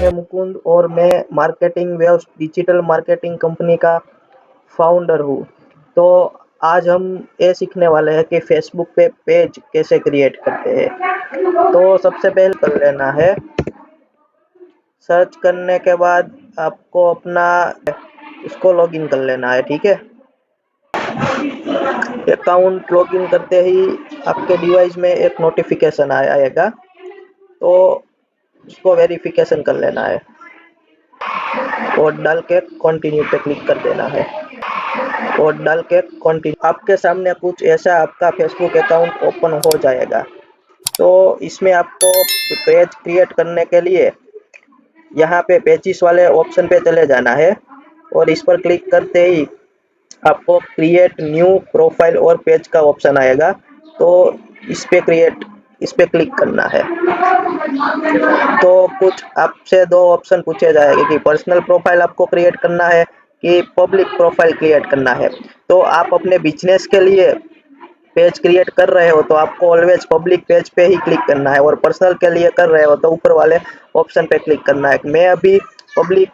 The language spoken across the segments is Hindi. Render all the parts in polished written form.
है मुकुंद और मैं marketing waves digital marketing company का फाउंडर हूँ। तो आज हम ये सीखने वाले हैं कि फेसबुक पे पेज कैसे क्रिएट करते हैं। तो सबसे पहले कर लेना है, सर्च करने के बाद आपको अपना इसको लॉगिन कर लेना है, ठीक है। अकाउंट लॉगिन करते ही आपके डिवाइस में एक नोटिफिकेशन आएगा, तो उसको वेरिफिकेशन कर लेना है और डाल के कंटिन्यू पे क्लिक कर देना है और डाल के कंटिन्यू। आपके सामने कुछ ऐसा आपका फेसबुक अकाउंट ओपन हो जाएगा। तो इसमें आपको पेज क्रिएट करने के लिए यहाँ पे पेजिस वाले ऑप्शन पे चले जाना है और इस पर क्लिक करते ही आपको क्रिएट न्यू प्रोफाइल और पेज का ऑप्शन आएगा। तो इस पे क्लिक करना है। तो कुछ आपसे दो ऑप्शन पूछे जाएंगे कि पर्सनल प्रोफाइल आपको क्रिएट करना है कि पब्लिक प्रोफाइल क्रिएट करना है। तो आप अपने बिजनेस के लिए पेज क्रिएट कर रहे हो तो आपको ऑलवेज पब्लिक पेज पे ही क्लिक करना है, और पर्सनल के लिए कर रहे हो तो ऊपर वाले ऑप्शन पे क्लिक करना है। मैं अभी पब्लिक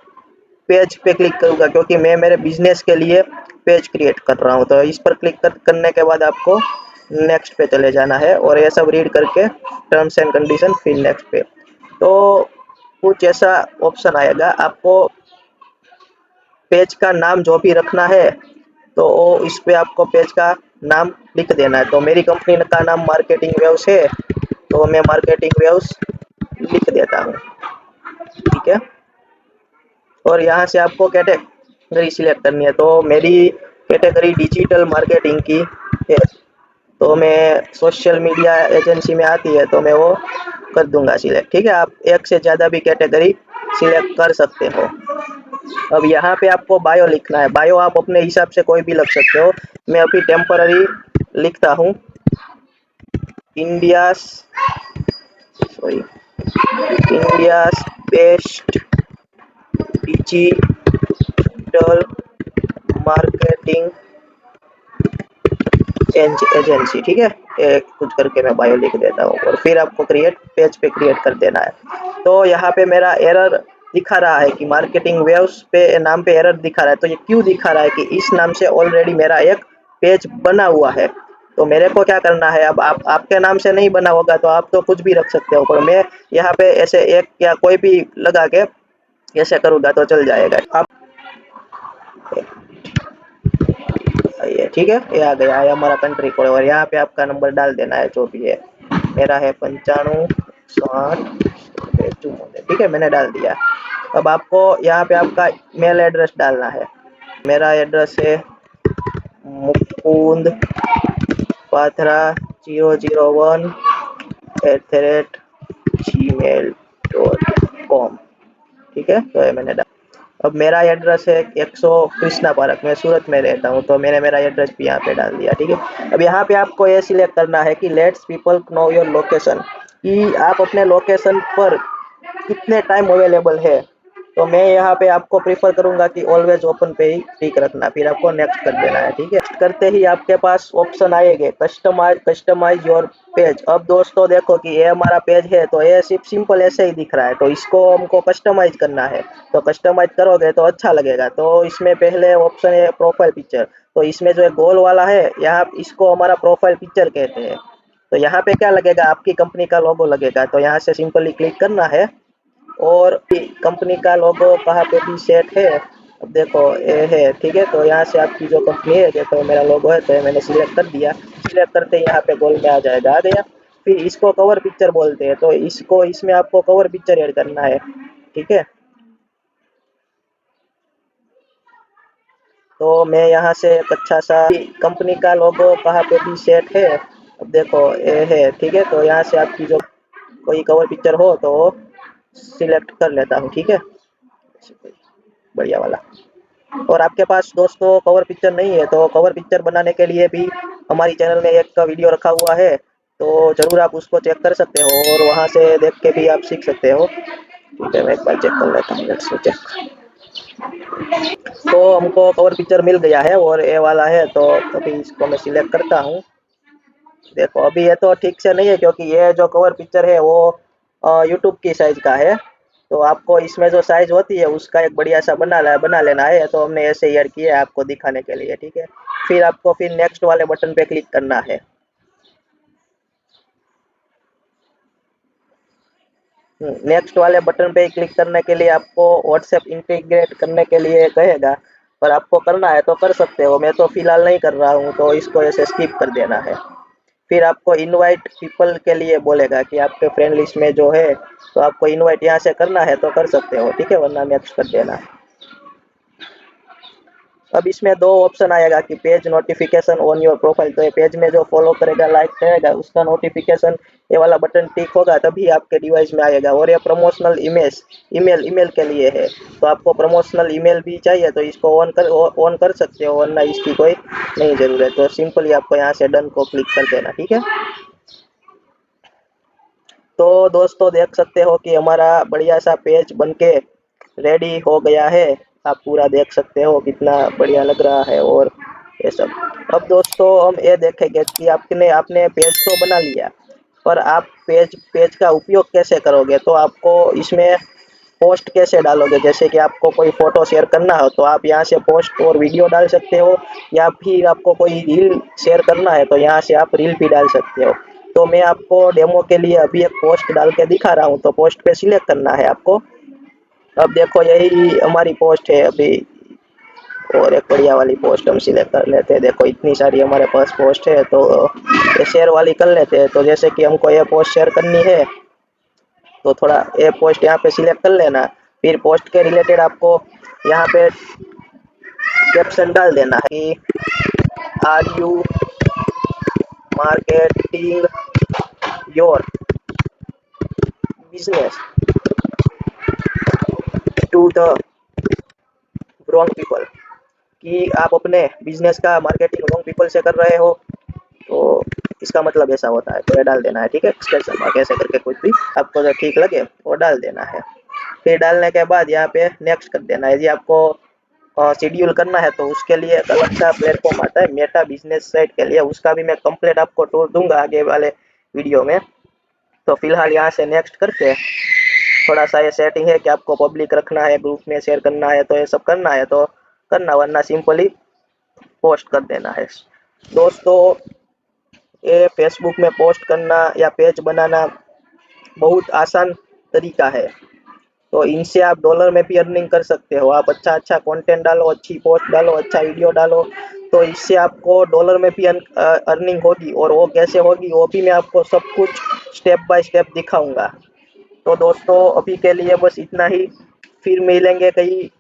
पेज पे क्लिक करूंगा क्योंकि मैं मेरे बिजनेस के लिए पेज क्रिएट कर रहा हूँ। तो इस पर क्लिक करने के बाद आपको नेक्स्ट पे चले जाना है और ये सब रीड करके टर्म्स एंड कंडीशन, फिर नेक्स्ट पे। तो कुछ ऐसा ऑप्शन आएगा, आपको पेज का नाम जो भी रखना है तो इस पे आपको पेज का नाम लिख देना है। तो मेरी कंपनी का नाम मार्केटिंग वेव्स है, तो मैं मार्केटिंग वेव्स लिख देता हूँ, ठीक है। और यहाँ से आपको कैटेगरी सिलेक्ट करनी है। तो मेरी कैटेगरी डिजिटल मार्केटिंग की है, तो मैं सोशल मीडिया एजेंसी में आती है तो मैं वो कर दूंगा सिलेक्ट, ठीक है। आप एक से ज़्यादा भी कैटेगरी सिलेक्ट कर सकते हो। अब यहाँ पे आपको बायो लिखना है। बायो आप अपने हिसाब से कोई भी लिख सकते हो। मैं अभी टेम्पररी लिखता हूँ, India's India's best digital marketing agency, ठीक है। कुछ करके मैं बायो लिख देता हूँ और फिर आपको पेज पे क्रिएट कर देना है। तो यहाँ पे मेरा एरर दिखा रहा है कि मार्केटिंग वेव्स पे नाम पे एरर दिखा रहा है। तो ये क्यों दिखा रहा है कि इस नाम से ऑलरेडी मेरा एक पेज बना हुआ है। तो मेरे को क्या करना है, अब आपके नाम से नहीं बना होगा तो आप तो कुछ भी रख सकते हो, पर मैं यहाँ पे ऐसे एक या कोई भी लगा के ऐसे करूँगा तो चल जाएगा। आप ये ठीक है, ये आ गया है हमारा कंट्री कोड और यहाँ पे आपका नंबर डाल देना है जो भी है। मेरा है 95 60 ठीक है, मैंने डाल दिया। अब आपको यहाँ पे आपका मेल एड्रेस डालना है। मेरा एड्रेस है मुकुंद पाथरा 001@gmail.com, ठीक है। तो ये मैंने डाल। अब मेरा एड्रेस है 100 कृष्णा पार्क, मैं सूरत में रहता हूँ, तो मैंने मेरा एड्रेस भी यहाँ पे डाल दिया, ठीक है। अब यहाँ पे आपको ये सिलेक्ट करना है कि let's people know your location, कि आप अपने लोकेशन पर कितने टाइम अवेलेबल है। तो मैं यहाँ पे आपको प्रीफर करूंगा कि ऑलवेज ओपन पे ही क्लिक रखना, फिर आपको नेक्स्ट कर देना है, ठीक है। करते ही आपके पास ऑप्शन आएंगे कस्टमाइज योर पेज। अब दोस्तों देखो कि ये हमारा पेज है, तो ये सिर्फ सिंपल ऐसे ही दिख रहा है, तो इसको हमको कस्टमाइज करना है। तो कस्टमाइज करोगे तो अच्छा लगेगा। तो इसमें पहले ऑप्शन है प्रोफाइल पिक्चर। तो इसमें जो गोल वाला है, यहाँ इसको हमारा प्रोफाइल पिक्चर कहते हैं। तो यहाँ पे क्या लगेगा, आपकी कंपनी का लोगो लगेगा। तो यहाँ से सिंपली क्लिक करना है और कंपनी का लोगो कहाँ पे भी सेट है। अब देखो ये है, ठीक है। तो यहाँ से आपकी जो कंपनी है, देखो मेरा लोगो है, तो ये मैंने सिलेक्ट कर दिया। सिलेक्ट करते ही यहाँ पे गोल में आ जाएगा, आ गया। फिर इसको कवर पिक्चर बोलते हैं, तो इसमें आपको कवर पिक्चर ऐड करना है, ठीक है। तो मैं यहाँ से एक अच्छा सा कंपनी का लोगो कहाँ पे भी सेट है। अब देखो ये है, ठीक है। तो यहाँ से आपकी जो कोई कवर पिक्चर हो तो सिलेक्ट कर लेता हूँ, ठीक है, बढ़िया वाला। और आपके पास दोस्तों कवर पिक्चर नहीं है तो कवर पिक्चर बनाने के लिए भी हमारी चैनल में एक का वीडियो रखा हुआ है, तो जरूर आप उसको चेक कर सकते हो और वहां से देख के भी आप सीख सकते हो, ठीक है। मैं एक बार चेक कर लेता हूँ, लेट्स चेक। तो हमको कवर पिक्चर मिल गया है और ये वाला है, तो अभी इसको मैं सिलेक्ट करता हूँ। देखो अभी ये तो ठीक से नहीं है क्योंकि ये जो कवर पिक्चर है वो यूट्यूब की साइज का है, तो आपको इसमें जो साइज होती है उसका एक बढ़िया सा बना लेना है, तो हमने ऐसे ही ऐड किया है आपको दिखाने के लिए, ठीक है। फिर आपको फिर नेक्स्ट वाले बटन पे क्लिक करना है। नेक्स्ट वाले बटन पे क्लिक करने के लिए आपको व्हाट्सएप इंटीग्रेट करने के लिए कहेगा, पर आपको करना है तो कर सकते हो, मैं तो फिलहाल नहीं कर रहा हूँ तो इसको ऐसे स्किप कर देना है। फिर आपको इनवाइट पीपल के लिए बोलेगा कि आपके फ्रेंड लिस्ट में जो है, तो आपको इनवाइट यहाँ से करना है तो कर सकते हो, ठीक है, वरना नेक्स्ट कर देना। अब इसमें दो ऑप्शन आएगा कि page notification on your profile, तो ये पेज में जो फॉलो करेगा, लाइक करेगा, उसका नोटिफिकेशन ये वाला बटन टिक होगा तभी आपके डिवाइस में आएगा। और ये प्रमोशनल इमेज ईमेल ईमेल के लिए है, तो आपको प्रमोशनल ईमेल भी चाहिए तो इसको ऑन कर सकते हो, वरना इसकी कोई नहीं जरूरत। तो सिंपली आपको यहाँ से डन को क्लिक कर देना, ठीक है। तो दोस्तों देख सकते हो कि हमारा बढ़िया सा पेज बनके रेडी हो गया है। आप पूरा देख सकते हो कितना बढ़िया लग रहा है और ये सब। अब दोस्तों हम ये देखेंगे कि आपने आपने पेज तो बना लिया, पर आप पेज पेज का उपयोग कैसे करोगे। तो आपको इसमें पोस्ट कैसे डालोगे, जैसे कि आपको कोई फोटो शेयर करना हो तो आप यहाँ से पोस्ट और वीडियो डाल सकते हो, या फिर आपको कोई रील शेयर करना है तो यहाँ से आप रील भी डाल सकते हो। तो मैं आपको डेमो के लिए अभी एक पोस्ट डाल के दिखा रहा हूँ, तो पोस्ट पे सिलेक्ट करना है आपको। अब देखो यही हमारी पोस्ट है अभी, और एक बढ़िया वाली पोस्ट हम सिलेक्ट कर लेते हैं। देखो इतनी सारी हमारे पास पोस्ट है, तो ये शेयर वाली कर लेते हैं। तो जैसे कि हमको ये पोस्ट शेयर करनी है, तो थोड़ा ये पोस्ट यहाँ पे सिलेक्ट कर लेना। फिर पोस्ट के रिलेटेड आपको यहाँ पे कैप्शन डाल देना है कि are you marketing your business to the wrong people, कि आप अपने बिजनेस का मार्केटिंग रॉन्ग पीपल से कर रहे हो, तो इसका मतलब ऐसा होता है। तो ये डाल देना है, ठीक है, एक्सप्रेशन मार्क ऐसे करके कुछ भी आपको जो ठीक लगे वो डाल देना है। फिर डालने के बाद यहाँ पे नेक्स्ट कर देना है। यदि आपको शेड्यूल करना है तो उसके लिए एक अलग सा प्लेटफॉर्म आता है मेटा बिजनेस साइट के लिए, उसका भी मैं कंप्लीट आपको टूर दूंगा आगे वाले वीडियो में। तो फिलहाल यहाँ से नेक्स्ट करके थोड़ा सा ये सेटिंग है कि आपको पब्लिक रखना है, ग्रुप में शेयर करना है, तो ये सब करना है तो करना, वरना सिंपली पोस्ट कर देना है। दोस्तों ये फेसबुक में पोस्ट करना या पेज बनाना बहुत आसान तरीका है, तो इनसे आप डॉलर में भी अर्निंग कर सकते हो। आप अच्छा अच्छा कंटेंट डालो, अच्छी पोस्ट डालो, अच्छा वीडियो डालो, तो इससे आपको डॉलर में भी अर्निंग होगी। और वो कैसे होगी वो भी मैं आपको सब कुछ स्टेप बाय स्टेप दिखाऊंगा। तो दोस्तों अभी के लिए बस इतना ही, फिर मिलेंगे कई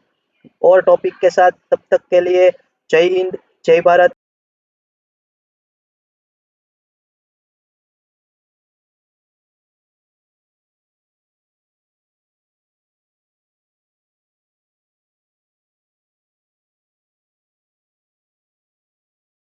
और टॉपिक के साथ। तब तक के लिए जय हिंद, जय भारत।